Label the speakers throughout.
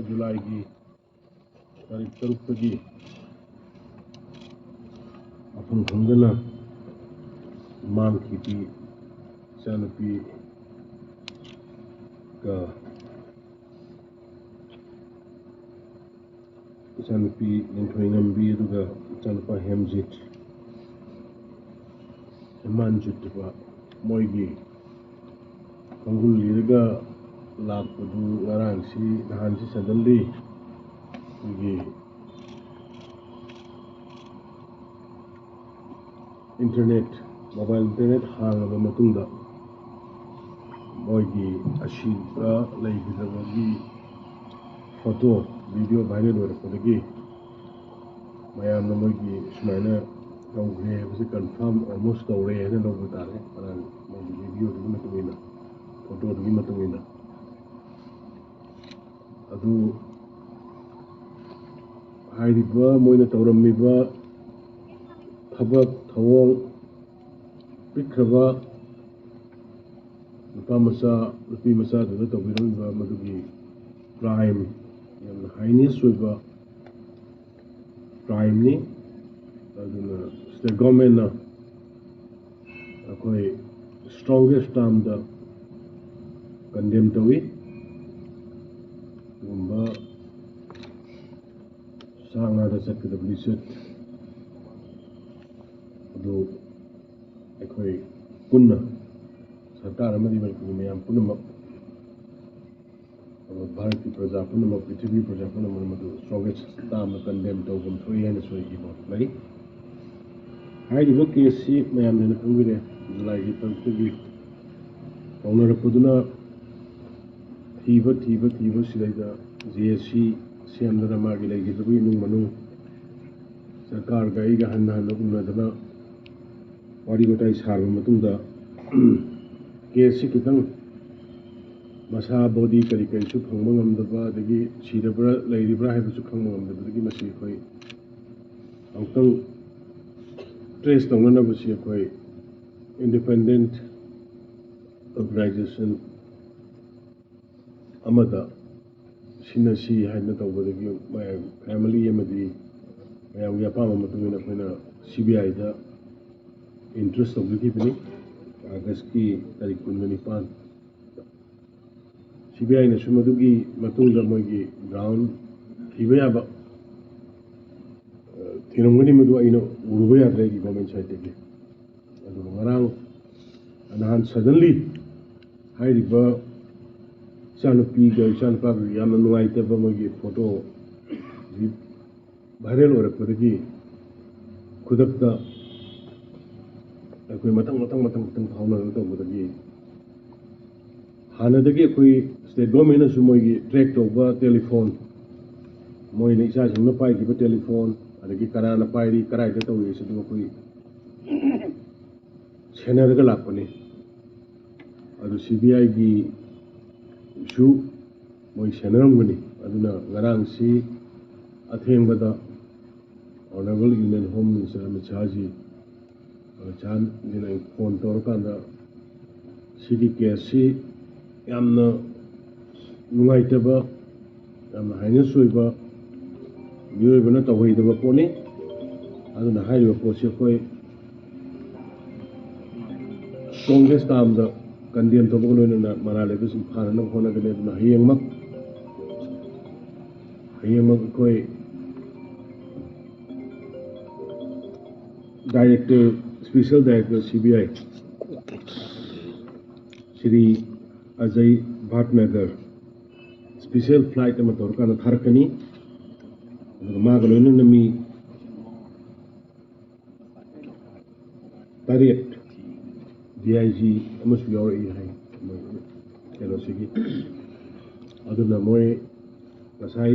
Speaker 1: जुलाई तारीख 6 मफम खंगना मांगखी इचानुपी इचानुपी निंथोइंगम्बी इचानुपा हेमजित हेमानजित मोइगी खंगुल लिरगा लापदु ngarangsi nahansi suddenly internet mobile internet hangaba matungda moigi ashiba leigidabagi photo video viral oirakpadagi mayamna moigi sumaina tawgre habisi confirm almost tawre hena lawba tare aran moigi video dugi matungina photo dugi matungina adu hairiba moina tawrammiba thabak thawong pikraba nupa masa nupi masa duna tawbiramiba madugi crime yamna heinous oiba crime ni aduna state government na akoi strongest term da condemn tawi gumba sanga da sakadabli set adu akoi punna sarkar amadi manipuri mayam punamak Bharat की प्रजा पुनमक पृथ्वी प्रजा पुनमक मधु strongest term condemn tawbam thoi hena soigibo lai hairiba case si mayam ne khangire july gi tariki paunarapuduna thiba sidaida JSC siamdana magi legidabu inung manu sarkar ga iga hanna unadana wari gotai sarba matungda case si kitang masa body kari su phangba ngamdaba adagi sirabra leiribra haibasu khangba ngamdabagi masi khoi angtang trace tawna basi khoi independent organization amada sinasi haina tawbadagi family amadi mayam ya pama matungina khoina CBI da interest tawbagi bini August ki tarik 19 CBI na sumadugi matungda moigi ground hibaya thirongani madu aino urubaya regi government side tegi adu ngarang anahan suddenly hairiba chanupi ga chanupa yamna nuaitaba moigi photo viral orakpadagi khudakta akoi matang phawna tawbadagi hanadagi akoi state government na sumoigi track tawba telephone moina isa singna paigiba telephone adagi karana pairi karaida tawi sedu akoi senaraga lakpani adu CBI gi su moi senaramgani aduna ngarang si athengbada honorable union home minister Amit Shah ji chan dina phone tawrakanda sigi case si yamna nungaitaba yamna heinous oiba mioibana tawhaidaba poni aduna hairiba potse khoi strongest term da condemn tawba loina manale bisim phana na hona gane aduna hayengmak khoi director special director CBI Shri Ajay Bhatnagar special flight ama torkana tharkani magaloina nami target DIG amasu yori hai kelo sigi aduna moi kasai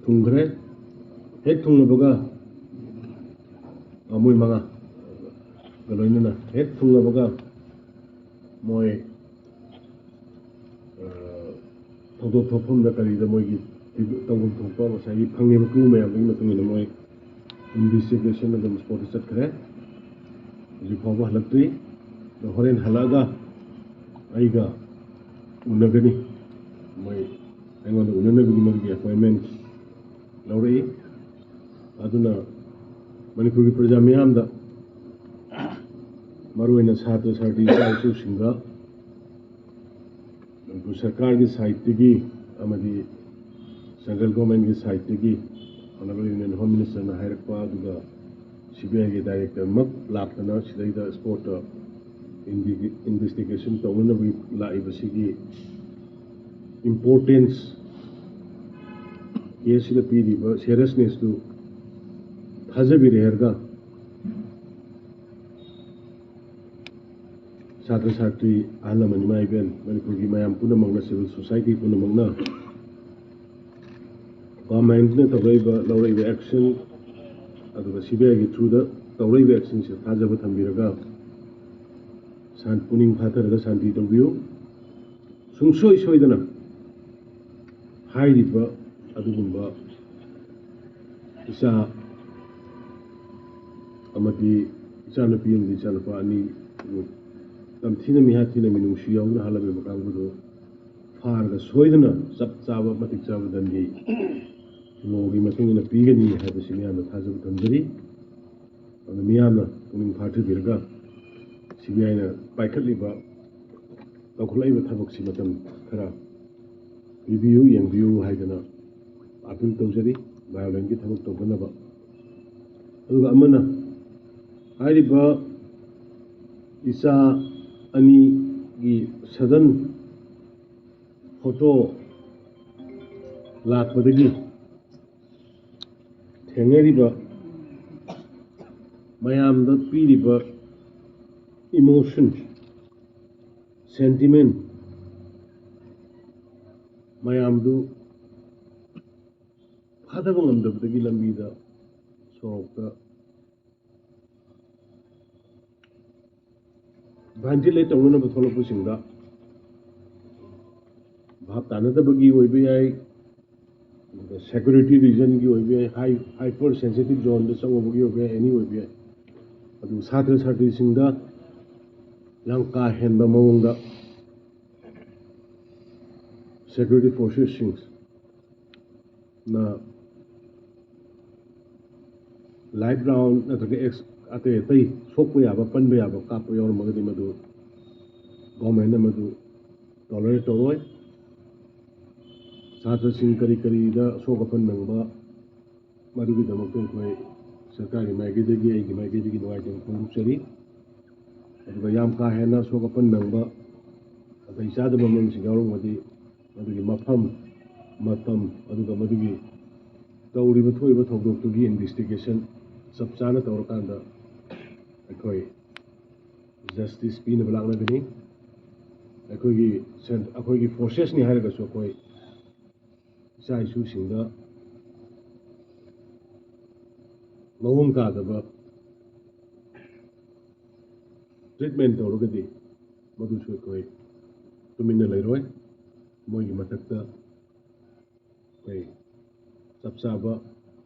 Speaker 1: thungre hek thungnabaga amui manga galoina na hek thungnabaga moi thawdok thawpham da karida moigi tawgum thokpa masai phangeba ku mayam gi matungina moi investigation adum spot chatkhare hꯧꯖꯤꯛ ꯐꯥꯎꯕ ꯍꯜꯂꯛꯇ꯭ꯔꯤ ꯑꯗꯣ ꯍꯣꯔꯦꯟ ꯍꯜꯂꯛꯑꯒ ꯑꯩꯒ ꯎꯅꯒꯅꯤ ꯃꯣꯏ ꯑꯩꯉꯣꯟꯗ ꯎꯅꯅꯕꯒꯤ ꯃꯣꯏꯒꯤ ꯑꯦꯄꯣꯏꯟꯃꯦꯟ ꯂꯧꯔꯛꯏ ꯑꯗꯨꯅ ꯃꯅꯤꯄꯨꯔꯒꯤ ꯄ꯭ꯔꯖꯥ ꯃꯤꯌꯥꯝꯗ ꯃꯔꯨꯑꯣꯏꯅ ꯁꯥꯇ꯭ꯔ ꯁꯥꯇ꯭ꯔꯤ ꯏꯆꯥ ꯏꯁꯨꯁꯤꯡꯗ ꯃꯅꯤꯄꯨꯔ ꯁꯔꯀꯥꯔꯒꯤ ꯁꯥꯏꯠꯇꯒꯤ ꯑꯃꯗꯤ ꯁꯦꯟꯇ꯭ꯔꯦꯜ ꯒꯣꯔꯃꯦꯟꯠꯒꯤ ꯁꯥꯏꯠꯇꯒꯤ ꯑꯣꯅꯔꯦꯕꯜ ꯌꯨꯅꯤꯌꯟ ꯍꯣꯝ ꯃꯤꯅꯤꯁꯇꯔꯅ ꯍꯥꯏꯔꯛꯄ ꯑꯗꯨꯒ CBIꯒꯤ ꯗꯥꯏꯔꯦꯛꯇꯔꯃꯛ ꯂꯥꯛꯇꯅ ꯁꯤꯗꯩꯗ ꯁ꯭ꯄꯣꯔꯠꯇ ꯏꯟꯚꯦꯁꯇꯤꯒꯦꯁꯟ ꯇꯧꯅꯅꯕꯒꯤ ꯂꯥꯛꯏꯕꯁꯤꯒꯤ ꯏꯝꯄꯣꯔꯇꯦꯟꯁ ꯀꯦꯁꯁꯤꯗ ꯄꯤꯔꯤꯕ ꯁꯦꯔꯤꯌꯁꯅꯦꯁꯇꯨ ꯊꯥꯖꯕꯤꯔꯦ ꯍꯥꯏꯔꯒ ꯁꯥꯇ꯭ꯔ ꯁꯥꯇ꯭ꯔꯤ ꯑꯍꯜ ꯂꯃꯟ ꯏꯃꯥ ꯏꯕꯦꯟ ꯃꯅꯤꯄꯨꯔꯒꯤ ꯃꯌꯥꯝ ꯄꯨꯝꯅꯃꯛꯅ ꯁꯤꯚꯤꯜ ꯁꯣꯁꯥꯏꯇꯤ ꯄꯨꯝꯅꯃꯛꯅ ꯒꯚꯔꯟꯃꯦꯟꯠꯅ ꯂꯧꯔꯛꯏꯕ ꯑꯦꯛꯁꯟ ꯑꯗꯨꯒ CBIꯒꯤ ꯊ꯭ꯔꯨꯗ ꯇꯧꯔꯛꯏꯕ ꯑꯦꯛꯁꯟꯁꯦ ꯊꯥꯖꯕ ꯊꯝꯕꯤꯔꯒ ꯄꯨꯛꯅꯤꯡ ꯐꯥꯊꯔꯒ ꯁꯥꯟꯇꯤ ꯇꯧꯕꯤꯌꯨ ꯁꯨꯡꯁꯣꯏ ꯁꯣꯏꯗꯅ ꯍꯥꯏꯔꯤꯕ ꯑꯗꯨꯒꯨꯝꯕ ꯏꯆꯥ ꯑꯃꯗꯤ ꯏꯆꯥꯅꯨꯄꯤ ꯑꯃꯗꯤ ꯏꯆꯥꯅꯨꯄꯥ ꯑꯅꯤ tamthina mihathina minungsi yauna halabe makangbudo farga soidana chap chaba matik chaba dangi logi matungina pigani haibasi miyamna thajabu thamjari adu miyamna puning phathu birga CBI na paikhatliba tawkhlaiba thabaksi matam khara bibiyu yengbiyu haidana apil tawjari violent ki thabak tawbanaba aduga amana hairiba isa ani gi sadan photo lakpadagi thengariba mayamda piriba emotion sentiment mayamdu phadaba ngamdabdagi lambida sorokta ventilate tꯧꯅꯅꯕ ꯊꯣꯛꯂꯛꯄꯁꯤꯡꯗ ꯚꯥꯞ ꯇꯥꯅꯗꯕꯒꯤ ꯑꯣꯏꯕ ꯌꯥꯏ ꯑꯗꯨꯒ security ꯔꯤꯖꯟꯒꯤ ꯑꯣꯏꯕ ꯌꯥꯏ hyper sensitive ꯖꯣꯟꯗ ꯆꯪꯉꯨꯕꯒꯤ ꯑꯣꯏꯕ ꯌꯥꯏ ꯑꯦꯅꯤ ꯑꯣꯏꯕ ꯌꯥꯏ ꯑꯗꯨ ꯁꯥꯇ꯭ꯔ ꯁꯥꯇ꯭ꯔꯤꯁꯤꯡꯗ ꯌꯥꯝ ꯀꯥ ꯍꯦꯟꯕ ꯃꯑꯣꯡꯗ ꯁꯦꯀ꯭ꯌꯨꯔꯤꯇꯤ ꯐꯣꯔꯁꯦꯁꯁꯤꯡꯅ ꯂꯥꯏꯐ ꯔꯥꯎꯟ ꯅꯠꯇ꯭ꯔꯒ ꯑꯇꯩ ꯑꯇꯩ ꯁꯣꯛꯄ ꯌꯥꯕ ꯄꯟꯕ ꯌꯥꯕ ꯀꯥꯞꯄ ꯌꯥꯎꯔꯝꯃꯒꯗꯤ ꯃꯗꯨ ꯒꯣꯔꯃꯦꯟꯅ ꯃꯗꯨ ꯇꯣꯂꯔꯦꯠ ꯇꯧꯔꯣꯏ ꯁꯥꯇ꯭ꯔꯁꯤꯡ ꯀꯔꯤ ꯀꯔꯤꯗ ꯑꯁꯣꯛ ꯑꯄꯟ ꯅꯪꯕ ꯃꯗꯨꯒꯤꯗꯃꯛꯇ ꯑꯩꯈꯣꯏ ꯁꯔꯀꯥꯔꯒꯤ ꯃꯥꯏꯀꯩꯗꯒꯤ ꯑꯩꯒꯤ ꯃꯥꯏꯀꯩꯗꯒꯤ ꯅꯨꯡꯉꯥꯏꯇꯕ ꯐꯣꯡꯗꯣꯛꯆꯔꯤ ꯑꯗꯨꯒ ꯌꯥꯝ ꯀꯥ ꯍꯦꯟꯅ ꯑꯁꯣꯛ ꯑꯄꯟ ꯅꯪꯕ ꯑꯇꯩ ꯆꯥꯗꯕ ꯃꯔꯝꯁꯤꯡ ꯌꯥꯎꯔꯝꯃꯗꯤ ꯃꯗꯨꯒꯤ ꯃꯐꯝ ꯃꯇꯝ ꯑꯗꯨꯒ ꯃꯗꯨꯒꯤ ꯇꯧꯔꯤꯕ ꯊꯣꯛꯏꯕ ꯊꯧꯗꯣꯛꯇꯨꯒꯤ ꯏꯟꯚꯦꯁꯇꯤꯒꯦꯁꯟ ꯆꯞ ꯆꯥꯅ ꯇꯧꯔꯀꯥꯟꯗ ꯑꯩꯈꯣꯏ ꯖꯁꯇꯤꯁ ꯄꯤꯅꯕ ꯂꯥꯛꯅꯒꯅꯤ ꯑꯩꯈꯣꯏꯒꯤ ꯐꯣꯔꯁꯦꯁꯅꯤ ꯍꯥꯏꯔꯒꯁꯨ ꯑꯩꯈꯣই ꯏꯆꯥ ꯏꯁꯨꯁꯤꯡꯗ ꯃꯑꯣꯡ ꯇꯥꯗꯕ ꯇ꯭ꯔꯤꯠꯃꯦꯟ ꯇꯧꯔꯒꯗꯤ ꯃꯗꯨꯁꯨ ꯑꯩꯈꯣই ꯇꯨꯃꯤꯟꯅ ꯂꯩꯔꯣꯏ ꯃꯣꯏꯒꯤ ꯃꯊꯛꯇ ꯑꯩꯈꯣই ꯆꯞ ꯆꯥꯕ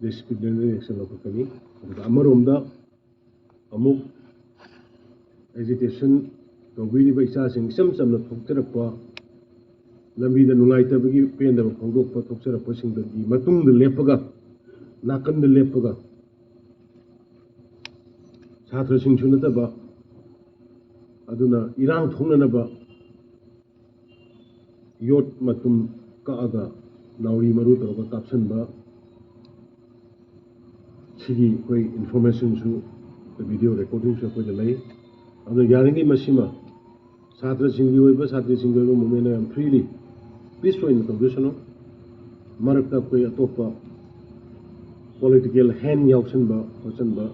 Speaker 1: ꯗꯤꯁꯤꯄ꯭ꯂꯤꯅꯔꯤ ꯑꯦꯛꯁꯟ ꯂꯧꯈꯠꯀꯅꯤ ꯑꯗꯨꯒ ꯑꯃꯔꯣꯝꯗ ꯑꯃꯨꯛ ꯑꯦꯖꯤꯇꯦꯁꯟ ꯇꯧꯕꯤꯔꯤꯕ ꯏꯆꯥꯁꯤꯡ ꯏꯆꯝ ꯆꯝꯅ ꯊꯣꯛꯆꯔꯛꯄ ꯂꯝꯕꯤꯗ ꯅꯨꯡꯉꯥꯏꯇꯕꯒꯤ ꯄꯦꯟꯗꯕ ꯐꯣꯡꯗꯣꯛꯄ ꯊꯣꯛꯆꯔꯛꯄꯁꯤꯡꯗꯒꯤ ꯃꯇꯨꯡꯗ ꯂꯦꯞꯄꯒ ꯅꯥꯀꯟꯗ ꯂꯦꯞꯄꯒ ꯁꯥꯇ꯭ꯔꯁꯤꯡꯁꯨ ꯅꯠꯇꯕ ꯑꯗꯨꯅ ꯏꯔꯥꯡ ꯊꯣꯛꯅꯅꯕ ꯌꯣꯠ ꯃꯇꯨꯝ ꯀꯛꯑꯒ ꯅꯥꯎꯔꯤ ꯃꯔꯨ ꯇꯧꯔꯒ ꯀꯥꯞꯁꯤꯟꯕ ꯁꯤꯒꯤ ꯑꯩꯈꯣই ꯏꯟꯐꯣꯔꯃꯦꯁꯟꯁꯨ ꯚꯤꯗꯤꯑꯣ ꯔꯦꯀꯣꯔꯗꯤꯡꯁꯨ ꯑꯩꯈꯣꯏꯗ ꯂꯩ ꯑꯗꯨꯅ ꯌꯥꯔꯤꯉꯩ ꯃꯁꯤꯃ ꯁꯥꯇ꯭ꯔꯁꯤꯡꯒꯤ ꯑꯣꯏꯕ ꯁꯥꯇ꯭ꯔꯤꯁꯤꯡꯒꯤ ꯑꯣꯏꯕ ꯃꯨꯞꯃꯦꯟꯅ ꯌꯥꯝ ꯐ꯭ꯔꯤꯂꯤ ꯄꯤꯁ ꯑꯣꯏꯅ ꯇꯧꯖꯁꯅꯨ ꯃꯔꯛꯇ ꯑꯩꯈꯣই ꯑꯇꯣꯞꯄ ꯄꯣꯂꯤꯇꯤꯀꯦꯜ ꯍꯦꯟ ꯌꯥꯎꯁꯟꯕ ꯈꯣꯠꯆꯟꯕ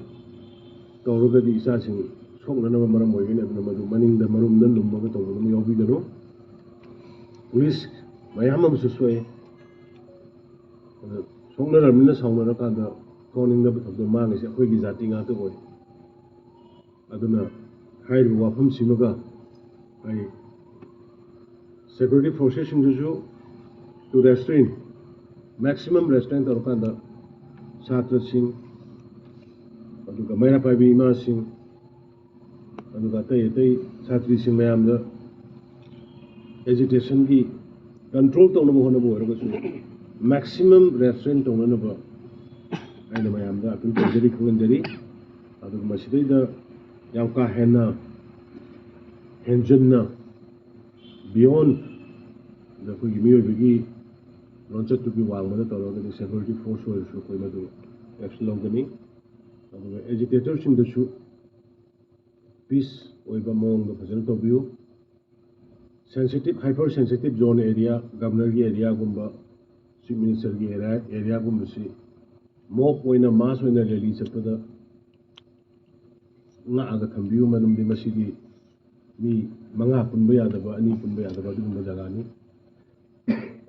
Speaker 1: ꯇꯧꯔꯒꯗꯤ ꯏꯆꯥꯁꯤꯡ ꯁꯣꯛꯅꯅꯕ ꯃꯔꯝ ꯑꯣꯏꯒꯅꯤ ꯑꯗꯨꯅ ꯃꯗꯨ ꯃꯅꯤꯡꯗ ꯃꯔꯨꯝꯗ ꯂꯨꯝꯃꯒ ꯇꯧꯕꯗꯨ ꯌꯥꯎꯕꯤꯒꯅꯨ ꯄꯨꯂꯤꯁ ꯃꯌꯥꯝ ꯑꯃꯁꯨ ꯁꯣꯛꯑꯦ ꯑꯗ ꯁꯣꯛꯅꯔꯕꯅꯤꯅ ꯁꯥꯎꯅꯔꯀꯥꯟꯗ ꯊꯣꯛꯅꯤꯡꯗꯕ ꯊꯧꯗꯣꯛ ꯃꯥꯡꯉꯤꯁꯦ ꯑꯩꯈꯣꯏꯒꯤ ꯖꯥꯇꯤ ꯉꯥꯛꯇ ꯑꯣꯏ ꯑꯗꯨꯅ ꯍꯥꯏꯔꯤꯕ ꯋꯥꯐꯝꯁꯤꯃꯒ ꯑꯩ ꯁꯦꯀ꯭ꯌꯨꯔꯤꯇꯤ ꯐꯣꯔꯁꯦꯁꯁꯤꯡꯗꯨꯁꯨ ꯇꯨ ꯔꯦꯁꯇ꯭ꯔꯦꯟ ꯃꯦꯛꯁꯤꯃꯝ ꯔꯦꯁꯇ꯭ꯔꯦꯟ ꯇꯧꯔꯀꯥꯟꯗ ꯁꯥꯇ꯭ꯔꯁꯤꯡ ꯑꯗꯨꯒ ꯃꯩꯔꯥ ꯄꯥꯏꯕꯤ ꯏꯃꯥꯁꯤꯡ aduga atai satri sing mayam da agitation ki control tawna bo hona bo ra su maximum restraint tawna na ba aina mayam da apil jari khungan jari aduga masidai da yam ka henna henjunna beyond the koi mi bigi launcher to be wang ma da the security force or su koi ma do action longani aduga agitator sing da su peace oiba mong da fajan to view sensitive hypersensitive zone area governor ki area gumba chief minister ki area gumba si mock oina mass oina rally chapda nga aga thambiu manum di masigi mi manga punba yadaba ani punba yadaba dugumba jagani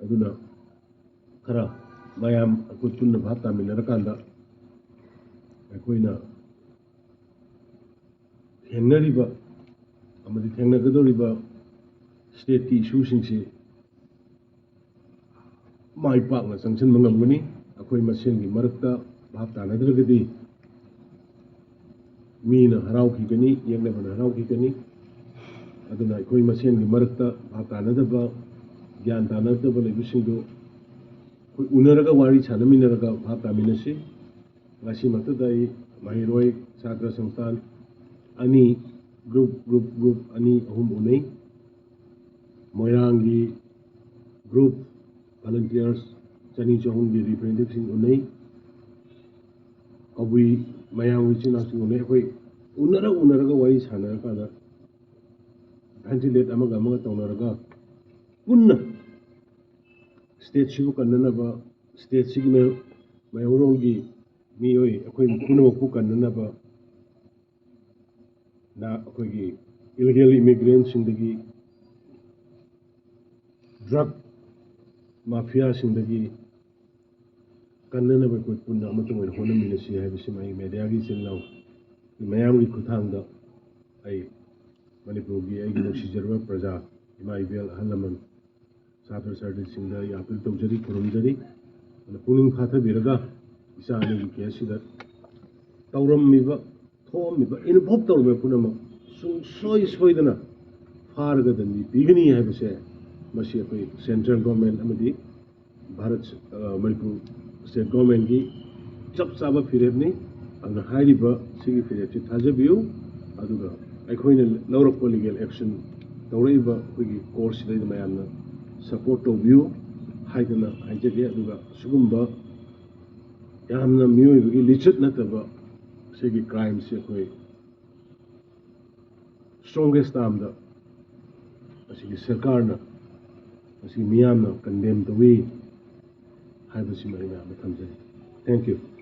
Speaker 1: aduna khara mayam akut punna bhat taminara kanda akoina thengnariba amadi thengnagadoriba state ki issue singsi mai pakna sanction mangamgani akoi masengi marakta bhat tanadragadi mina harau khigani yekna bana harau khigani aduna akoi masengi marakta bhat tanadaba gyan tanadaba lebisingdo koi unaraga wari chanaminaraga bhat taminasi ngasi matadai Maheiroi Chakra Samsthan ani group ani ahum unai Moirangi group volunteers chani chahum gi representatives unai abui mayam wichin asing unai koi unaraga wai sana kada ventilate amaga taunaraga punna state sibu kanna ba state sigi Maheiroi gi mi oi akoi kuno ku kanna ba na akoi gi illegal immigrants sindagi drug mafia sindagi kannana ba koi punna amatung oi hona minasi haibisi mai media gi chenlaw mayam gi kuthang da ai manipur gi ai gi sijarwa praja ima ibel halaman sathar sardi singda ya apil tawjari kurumjari ana puning khatha biraga isa ani gi kesida tawram miba thom miba involve tawbe punama sung soidana farga dani pigani haibise masi akoi central government amadi bharat manipur state government gi chap chaba firebni ana hairiba sigi firepchi thajabiu aduga aikoina lawrakpa legal action tawraiba koigi course dai mayamna support to view haidana haijage aduga sugumba yamna miyoibagi lichat nataba sigi crime se koi strongest amda asigi sarkarna asigi miyamna condemn the way haibasi mai na thamjari. Thank you.